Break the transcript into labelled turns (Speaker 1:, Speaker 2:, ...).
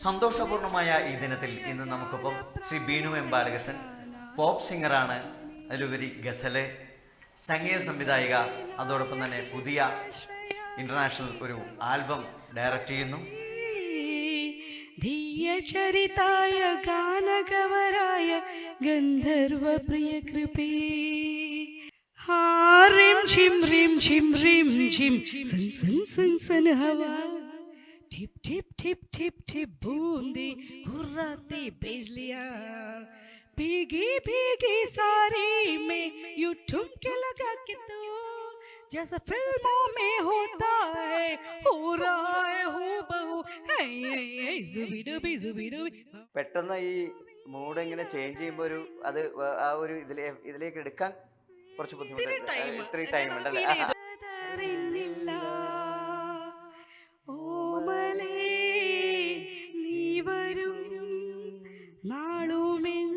Speaker 1: സന്തോഷപൂർണമായ ഈ ദിനത്തിൽ ഇന്ന് നമുക്കൊപ്പം ശ്രീ ബീനു എം ബാലകൃഷ്ണൻ പോപ്പ് സിംഗറാണ്, അതിലുപരി ഗസല്, സംഗീത സംവിധായിക, അതോടൊപ്പം തന്നെ പുതിയ ഇന്റർനാഷണൽ ഒരു ആൽബം ഡയറക്റ്റ് ചെയ്യുന്നു.
Speaker 2: ധീയചരിതായ ഗാനഗവരായ ഗന്ധർവ പ്രിയ കൃപേ ഹാരിം ഷിം റിം ഷിം റിം ഷിം സൻ സൻ സൻ സൻ ഹവാ टिप टिप टिप टिप टिप बूंदी घुर्राती बिजलियां भीगी भीगी सारी में यू ठुमके लगा के तू जैसा फिल्मों में होता है हो रहा है हूबहू जुबिडुबी जुबिडुबी.
Speaker 1: പെട്ടെന്ന് ഈ മൂഡ് ഇങ്ങനെ ചേഞ്ച് ചെയ്യുമ്പോൾ ഒരു അത് ആ ഒരു ഇതിലേക്ക് എടുക്കാൻ കുറച്ച് ബുദ്ധിമുട്ട്, ഇത്തിരി ടൈം ഉണ്ടല്ലേ?
Speaker 2: നാളുമെൻ